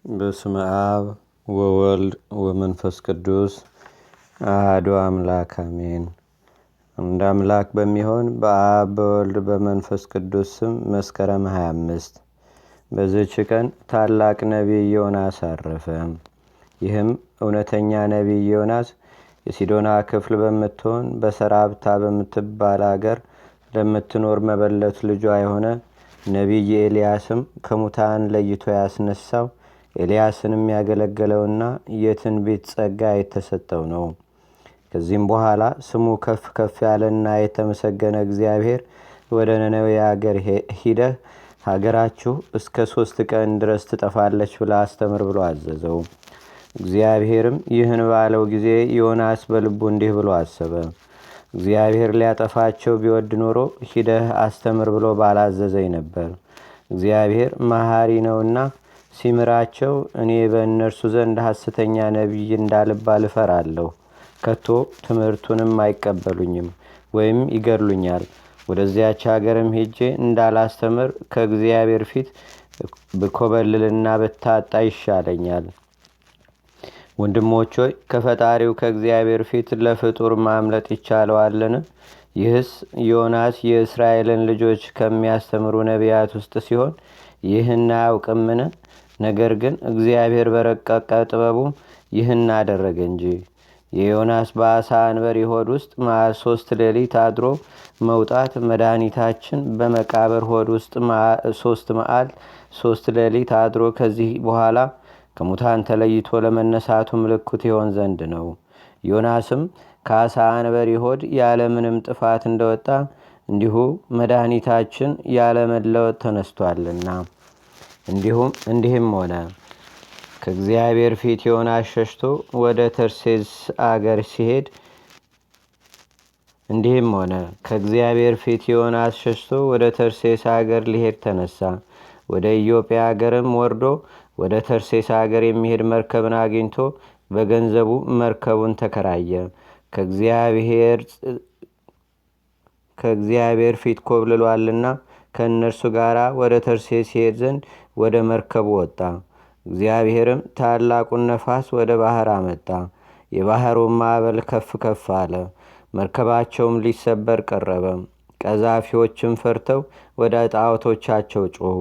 በስመ አብ ወወልድ ወመንፈስ ቅዱስ አሐዱ አምላክ አሜን። እንደ አምላክ በሚሆን በአብ በወልድ በመንፈስ ቅዱስ ስም መስከረም 25 በዚህች ቀን ታላቅ ነቢይ ዮናስ አረፈ። ይህም እውነተኛ ነቢይ ዮናስ የሲዶና ክፍል በምትሆን በሰራብታ በምትባል አገር ለምትኖር መበለት ልጇ የሆነ ነቢይ ኤልያስም ከሙታን ለይቶ ያስነሳው ኤልያስንም ያገለገለውና የትንቢት ጸጋ የተሰጠው ነው። ከዚህም በኋላ ስሙ ከፍ ከፍ ያለና የተመሰገነ እግዚአብሔር ወደ ነነዌ አገር ሂደህ ሀገራችሁ እስከ 3 ቀን ድረስ ትጠፋለች ብላ አስተምር ብሎ አዘዘው። እግዚአብሔርም ይህን ባለው ጊዜ ዮናስ በልቡ እንዲህ ብሎ አሰበ። እግዚአብሔር ሊያጠፋቸው ቢወድ ኖሮ ሂደህ አስተምር ብሎ ባላዘዘኝ ነበር። እግዚአብሔር መሐሪ ነውና ሲምራቸው እኔ በእነርሱ ዘንድ ሐሰተኛ ነቢይ እንዳልባል እፈራለሁ። ከቶ ትምህርቱንም አይቀበሉኝም ወይም ይገድሉኛል። ወደዚያች ሀገርም ሄጄ እንዳላስተምር ከእግዚአብሔር ፊት ብኮበልልና ብታጣ ይሻለኛል። ወንድሞች ሆይ ከፈጣሪው ከእግዚአብሔር ፊት ለፍጡር ማምለጥ ይቻለዋልን? ይህስ ዮናስ የእስራኤልን ልጆች ከሚያስተምሩ ነቢያት ውስጥ ሲሆን ይህን አያውቅምን? ነገር ግን እግዚአብሔር በረቀቀ ጥበቡ ይህን አደረገ እንጂ። የዮናስ በአሳ አንበሪ ሆድ ውስጥ 3 ሌሊት አድሮ መውጣት መድኃኒታችን በመቃብር ሆድ ውስጥ 3 መዓልት 3 ሌሊት አድሮ ከዚህ በኋላ ከሙታን ተለይቶ ለመነሳቱ ምልክት ይሆን ዘንድ ነው። ዮናስም ከአሳ አንበሪ ሆድ ያለምንም ጥፋት እንደወጣ እንዲሁ መድኃኒታችን ያለመለወጥ ተነስቷልና። እንዲህም ሆነ። ከእግዚአብሔር ፊት ዮናስ ሸሽቶ ወደ ተርሴስ አገር ሲሄድ እንዲህም ሆነ ከእግዚአብሔር ፊት ዮናስ ሸሽቶ ወደ ተርሴስ አገር ሊሄድ ተነሳ። ወደ ኢዮጵያ አገርም ወርዶ ወደ ተርሴስ አገር የሚሄድ መርከብን አግኝቶ በገንዘቡ መርከቡን ተከራየ። ከእግዚአብሔር ፊት ኮብልሏልና ከእነርሱ ጋር ወደ ተርሴስ ሲሄድ ዘንድ ወደ መርከቡ ወጣ። እግዚአብሔርም ታላቁን ነፋስ ወደ ባህር አመጣ። የባህሩን ማዕበል ከፍ ከፍ አለ። መርከባቸውም ሊሰበር ቀረበ። ቀዛፊዎችም ፈርተው ወደ ጣዖቶቻቸው ጮኹ።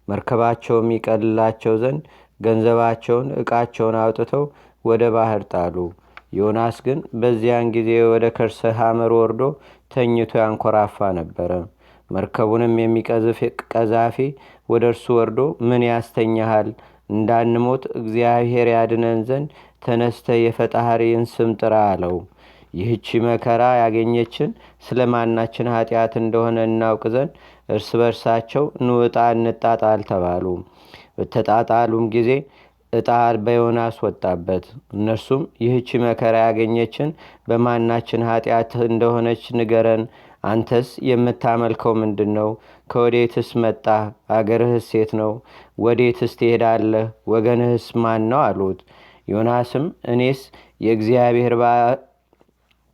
መርከባቸውም ይቀልላቸው ዘንድ ገንዘባቸውን ዕቃቸውን አውጥተው ወደ ባህር ጣሉ። ዮናስ ግን በዚያን ጊዜ ወደ ከርሰ ሐመር ወርዶ ተኝቶ ያንኮራፋ ነበረ። መርከቡንም የሚቀዝፍ ቀዛፊ ወደ እርሱ ወርዶ ምን ያስተኛሃል? እንዳንሞት እግዚአብሔር ያድነን ዘንድ ተነስተ የፈጣሪን ስም ጥራ አለው። ይህቺ መከራ ያገኘችን ስለ ማናችን ኃጢአት እንደሆነ እናውቅ ዘንድ እርስ በርሳቸው ኑ ዕጣ እንጣጣል ተባሉ። በተጣጣሉም ጊዜ ዕጣ በዮናስ ወጣበት። እነርሱም ይህቺ መከራ ያገኘችን በማናችን ኃጢአት እንደሆነች ንገረን። አንተስ የምታመልከው ምንድን ነው? ከወዴትስ መጣ? አገርህስ የት ነው? ወዴትስ ትሄዳለህ? ወገንህስ ማን ነው? አሉት። ዮናስም እኔስ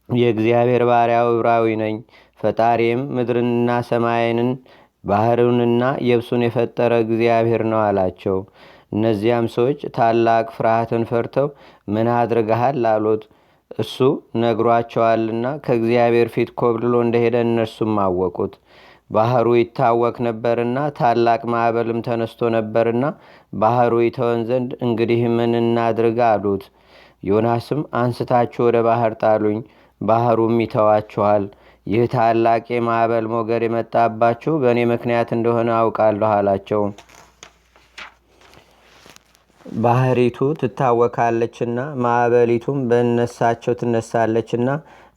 የእግዚአብሔር ባሪያ ዕብራዊ ነኝ። ፈጣሪም ምድርንና ሰማይንን ባህሩንና የብሱን የፈጠረ እግዚአብሔር ነው አላቸው። እነዚያም ሰዎች ታላቅ ፍርሃትን ፈርተው ምን አድርገሃል? አሉት። እሱ ነግሯቸዋልና ከእግዚአብሔር ፊት ኮብልሎ እንደሄደ እነርሱም አወቁት። ባህሩ ይታወክ ነበርና ታላቅ ማዕበልም ተነስቶ ነበርና ባህሩ ይተወን ዘንድ እንግዲህ ምን እናድርግ? አሉት። ዮናስም አንስታችሁ ወደ ባህር ጣሉኝ፣ ባህሩም ይተዋችኋል። ይህ ታላቅ የማዕበል ሞገድ የመጣባችሁ በእኔ ምክንያት እንደሆነ አውቃለሁ አላቸው። ባህሪቱ ትታወካለችና ማዕበሊቱም በእነሳቸው ትነሳለችና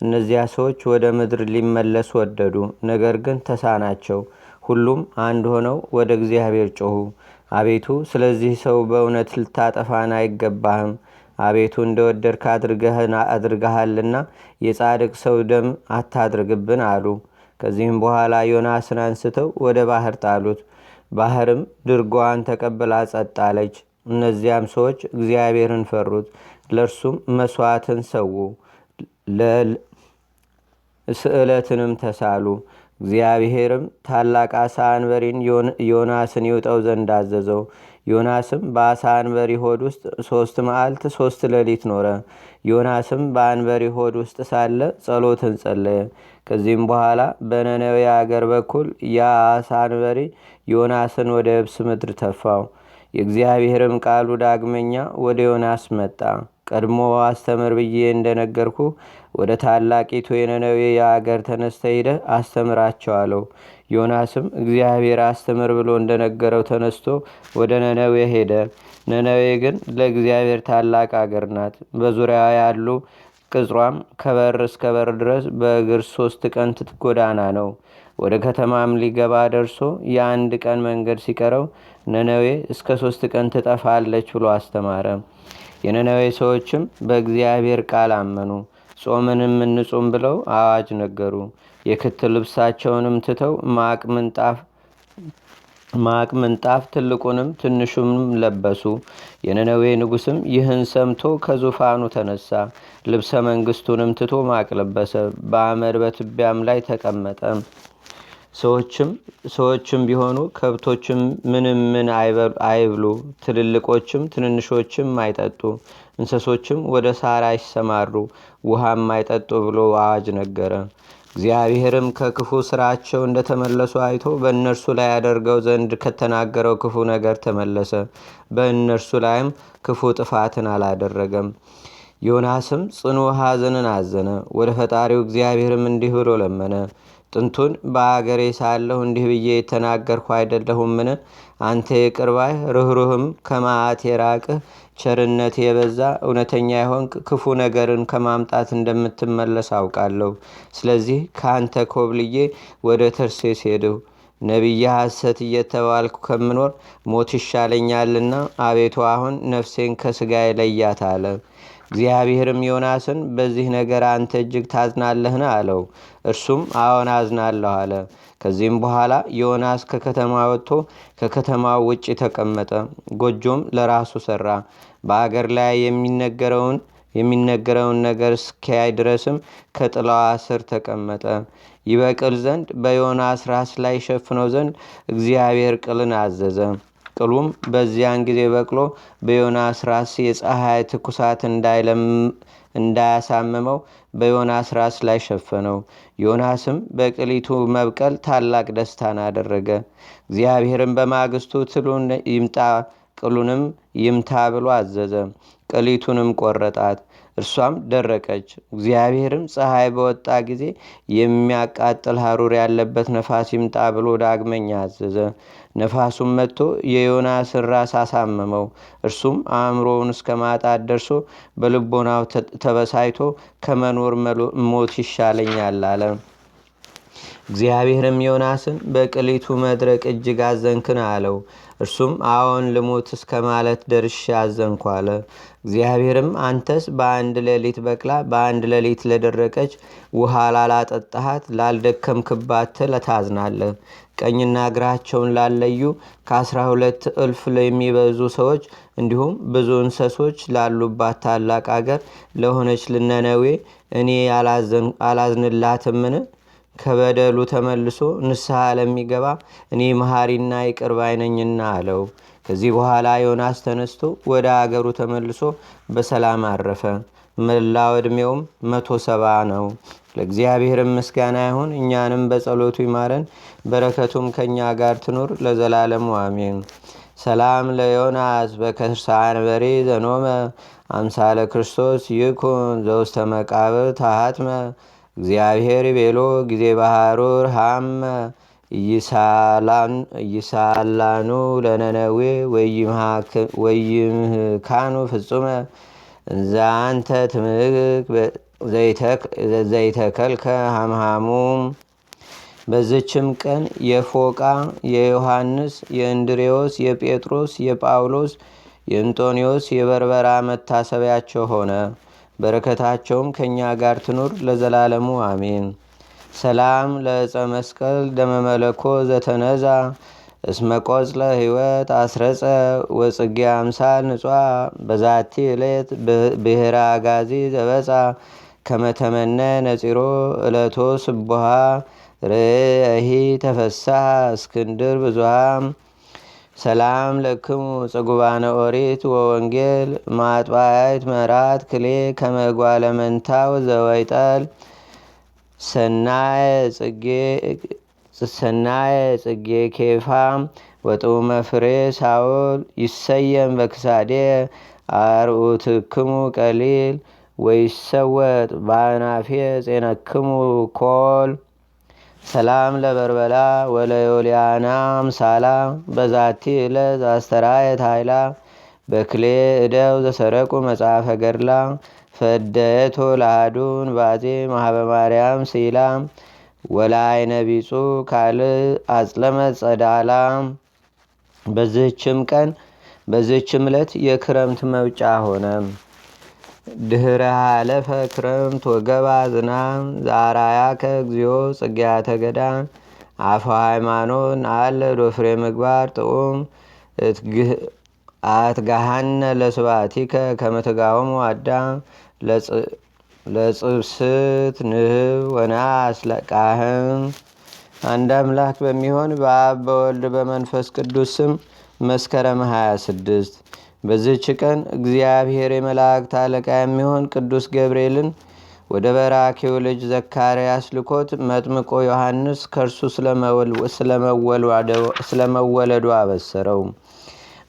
እነዚያ ሰዎች ወደ ምድር ሊመለሱ ወደዱ። ነገር ግን ተሳናቸው። ሁሉም አንድ ሆነው ወደ እግዚአብሔር ጮኹ። አቤቱ ስለዚህ ሰው በእውነት ልታጠፋን አይገባህም። አቤቱ እንደወደድክ አድርገሃልና የጻድቅ ሰው ደም አታድርግብን አሉ። ከዚህም በኋላ ዮናስን አንስተው ወደ ባህር ጣሉት። ባህርም ድርጓዋን ተቀብላ ጸጥ አለች። እነዚያም ሰዎች እግዚአብሔርን ፈሩት፣ ለእርሱም መስዋዕትን ሰዉ፣ ስዕለትንም ተሳሉ። እግዚአብሔርም ታላቅ አሳ አንበሪን ዮናስን ይውጠው ዘንድ አዘዘው። ዮናስም በአሳ አንበሪ ሆድ ውስጥ 3 መዓልት 3 ሌሊት ኖረ። ዮናስም በአንበሪ ሆድ ውስጥ ሳለ ጸሎትን ጸለየ። ከዚህም በኋላ በነነዌ አገር በኩል ያ አሳ አንበሪ ዮናስን ወደ የብስ ምድር ተፋው። የእግዚአብሔርም ቃሉ ዳግመኛ ወደ ዮናስ መጣ። ቀድሞ አስተምር ብዬ እንደነገርኩ ወደ ታላቂቱ የነነዌ የአገር ተነስተ ሄደህ አስተምራቸው አለው። ዮናስም እግዚአብሔር አስተምር ብሎ እንደነገረው ተነስቶ ወደ ነነዌ ሄደ። ነነዌ ግን ለእግዚአብሔር ታላቅ አገር ናት። በዙሪያዋ ያሉ ቅጽሯም ከበር እስከ በር ድረስ በእግር 3 ቀን ጎዳና ነው። ወደ ከተማም ሊገባ ደርሶ የአንድ ቀን መንገድ ሲቀረው ነነዌ እስከ 3 ቀን ትጠፋለች ብሎ አስተማረ። የነነዌ ሰዎችም በእግዚአብሔር ቃል አመኑ። ጾምንም እንጹም ብለው አዋጅ ነገሩ። የክት ልብሳቸውንም ትተው ማቅ ምንጣፍ ትልቁንም ትንሹንም ለበሱ። የነነዌ ንጉሥም ይህን ሰምቶ ከዙፋኑ ተነሳ። ልብሰ መንግስቱንም ትቶ ማቅ ለበሰ። በአመድ በትቢያም ላይ ተቀመጠ። ሰዎችም ቢሆኑ ከብቶችም ምንም ምን አይብሉ፣ ትልልቆችም ትንንሾችም አይጠጡ፣ እንስሶችም ወደ ሳር አይሰማሩ፣ ውሃም አይጠጡ ብሎ አዋጅ ነገረ። እግዚአብሔርም ከክፉ ስራቸው እንደተመለሱ አይቶ በእነርሱ ላይ ያደርገው ዘንድ ከተናገረው ክፉ ነገር ተመለሰ። በእነርሱ ላይም ክፉ ጥፋትን አላደረገም። ዮናስም ጽኑ ሐዘንን አዘነ። ወደ ፈጣሪው እግዚአብሔርም እንዲህ ብሎ ለመነ። ጥንቱን በአገሬ ሳለሁ እንዲህ ብዬ የተናገርኩ አይደለሁምን? አንተ የቅርብ ባይ ርኅሩህም ከመዓት የራቅህ ቸርነት የበዛ እውነተኛ የሆንክ ክፉ ነገርን ከማምጣት እንደምትመለስ አውቃለሁ። ስለዚህ ከአንተ ኮብልዬ ወደ ተርሴስ ሄድሁ። ነቢየ ሐሰት እየተባልኩ ከምኖር ሞት ይሻለኛልና አቤቱ አሁን ነፍሴን ከሥጋዬ ለያት አለ። እግዚአብሔርም ዮናስን በዚህ ነገር አንተ እጅግ ታዝናለህን? አለው። እርሱም አዎን አዝናለሁ አለ። ከዚህም በኋላ ዮናስ ከከተማ ወጥቶ ከከተማው ውጭ ተቀመጠ። ጎጆም ለራሱ ሰራ። በአገር ላይ የሚነገረውን ነገር እስኪያይ ድረስም ከጥላዋ ስር ተቀመጠ። ይበቅል ዘንድ በዮናስ ራስ ላይ ሸፍነው ዘንድ እግዚአብሔር ቅልን አዘዘ። ቅሉም በዚያን ጊዜ በቅሎ በዮናስ ራስ የፀሐይ ትኩሳት እንዳያሳምመው በዮናስ ራስ ላይ ሸፈነው። ዮናስም በቅሊቱ መብቀል ታላቅ ደስታን አደረገ። እግዚአብሔርም በማግስቱ ትሉን ይምጣ ቅሉንም ይምታ ብሎ አዘዘ። ቅሊቱንም ቆረጣት፣ እርሷም ደረቀች። እግዚአብሔርም ፀሐይ በወጣ ጊዜ የሚያቃጥል ሐሩር ያለበት ነፋስ ይምጣ ብሎ ዳግመኛ አዘዘ። ነፋሱም መጥቶ የዮናስን ራስ አሳመመው። እርሱም አእምሮውን እስከ ማጣት ደርሶ በልቦናው ተበሳይቶ ከመኖር ሞት ይሻለኛል አለ። እግዚአብሔርም ዮናስን በቅሊቱ መድረቅ እጅግ አዘንክን አለው። እርሱም አዎን ልሙት እስከ ማለት ደርሼ አዘንኩ አለ። እግዚአብሔርም አንተስ በአንድ ሌሊት በቅላ በአንድ ሌሊት ለደረቀች ውሃ ላላጠጣሃት ላልደከምክባት ለታዝናለህ። ቀኝና እግራቸውን ላለዩ ከ12 እልፍ ለሚበዙ ሰዎች እንዲሁም ብዙ እንሰሶች ላሉባት ታላቅ አገር ለሆነች ልነነዌ እኔ አላዝንላትምን? ከበደሉ ተመልሶ ንስሐ ለሚገባ እኔ መሐሪና ይቅር ባይ ነኝና አለው። ከዚህ በኋላ ዮናስ ተነስቶ ወደ አገሩ ተመልሶ በሰላም አረፈ። መላው ዕድሜውም 170 ነው። ለእግዚአብሔርም ምስጋና ይሁን። እኛንም በጸሎቱ ይማረን፣ በረከቱም ከእኛ ጋር ትኑር ለዘላለሙ አሜን። ሰላም ለዮናስ በከርሰ አንበሪ ዘኖመ አምሳለ ክርስቶስ ይኩን ዘውስተ መቃብር ታሃትመ እግዚአብሔር ቤሎ ጊዜ ባህሩር ሃመ ይሳላኑ ለነነዌ ወይምህካኑ ፍጹመ እንዘ አንተ ትምግክ ዘይተከልከ ሃምሃሙም። በዝችም ቀን የፎቃ የዮሐንስ የእንድሬዎስ የጴጥሮስ የጳውሎስ የእንጦኒዎስ የበርበራ መታሰቢያቸው ሆነ። በረከታቸውም ከእኛ ጋር ትኑር ለዘላለሙ አሜን። ሰላም ለዕፀ መስቀል ደመመለኮ ዘተነዛ እስመ ቆጽለ ሕይወት አስረጸ ወጽጌ አምሳል ንጿ በዛቲ ዕለት ብሔረ አጋዚ ዘበጻ ከመተመነ ነጺሮ ዕለቶ ስቡሃ ርእሂ ተፈሳህ እስክንድር ብዙሃ ሰላም ለክሙ ጽጉባነ ኦሪት ወወንጌል ማጥባይት መራት ክሌ ከመጓለ መንታው ዘወይጠል ሰናየ ጽጌ ኬፋ ወጥዑመ ፍሬ ሳውል ይሰየም በክሳዴ አርዑትክሙ ቀሊል ወይሰወጥ በአናፌ ጼነክሙ ኮል ሰላም ለበርበላ ወለዮልያና ምሳላ በዛቲ ዕለት አስተራየት ኃይላ በክሌ እደው ዘሰረቁ መጽሐፈ ገድላ ፈደየቶ ለአዱን ባዜ ማህበ ማርያም ሲላ ወላይ ነቢጹ ካል አጽለመት ጸዳላ። በዝህችም ዕለት የክረምት መውጫ ሆነ። ድህረ ሃለፈ ክረምት ወገባ ዝናም ዛራያ ከእግዚኦ ጽጌያተ ገዳም አፈ ሃይማኖት ናለ ዶፍሬ ምግባር ጥዑም አትጋሃነ ለስባቲከ ከመትጋወሙ አዳም ለጽብስት ንህብ ወናስ ለቃህም። አንድ አምላክ በሚሆን በአብ በወልድ በመንፈስ ቅዱስ ስም መስከረም 26 በዚህች ቀን እግዚአብሔር የመላእክት አለቃ የሚሆን ቅዱስ ገብርኤልን ወደ በራኪው ልጅ ዘካርያስ ልኮት መጥምቆ ዮሐንስ ከእርሱ ስለመወለዱ አበሰረው።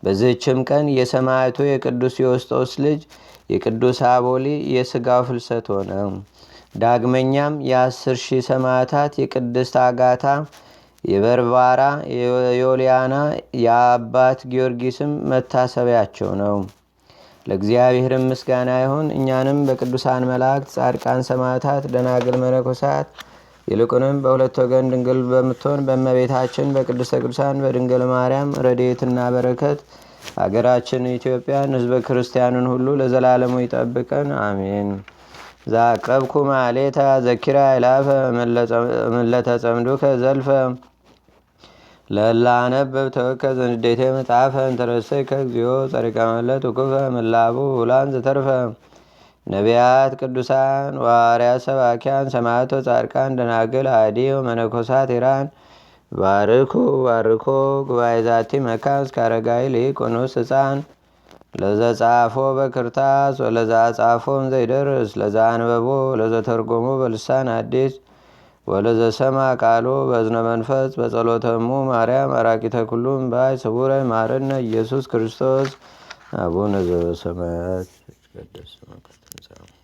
በዚህችም ቀን የሰማዕቱ የቅዱስ ዮስጦስ ልጅ የቅዱስ አቦሊ የሥጋው ፍልሰት ሆነ። ዳግመኛም የ10,000 ሰማዕታት የቅድስት አጋታ፣ የበርባራ፣ የዮልያና፣ የአባት ጊዮርጊስም መታሰቢያቸው ነው። ለእግዚአብሔር ምስጋና ይሁን። እኛንም በቅዱሳን መላእክት፣ ጻድቃን፣ ሰማዕታት፣ ደናግል፣ መነኮሳት ይልቁንም በሁለት ወገን ድንግል በምትሆን በእመቤታችን በቅድስተ ቅዱሳን በድንግል ማርያም ረድኤትና በረከት አገራችን ኢትዮጵያን ሕዝበ ክርስቲያንን ሁሉ ለዘላለሙ ይጠብቀን፣ አሜን። ዛቅረብኩ ማሌታ ዘኪራ ይላፈ መለተጸምዱከ ዘልፈ ለላነበብ ተወከ ዘንዴቴ መጽሐፈ እንተረሰይ ከግዚኦ ጸሪቀ መለት ውኩፈ ምላቡ ውላን ዘተርፈ ነቢያት፣ ቅዱሳን፣ ዋርያት፣ ሰባኪያን፣ ሰማዕቶ፣ ጻድቃን፣ ደናግል፣ አዲዮ መነኮሳት ኢራን ባርኩ ባርኮ ጉባኤ ዛቲ መካን እስከ አረጋዊ ሊቆኖስ ህፃን ለዘጻፎ በክርታስ ወለዛ ጻፎም ዘይደርስ ለዛ አንበቦ ለዘተርጎሞ በልሳን አዲስ ወለዘሰማ ቃሎ በዝነ መንፈስ በጸሎተሙ ማርያም አራቂተ ኩሉም ባይ ስቡረ ማረነ ኢየሱስ ክርስቶስ። አቡነ ዘበሰማያት ይትቀደስ ስምከ ትምጻእ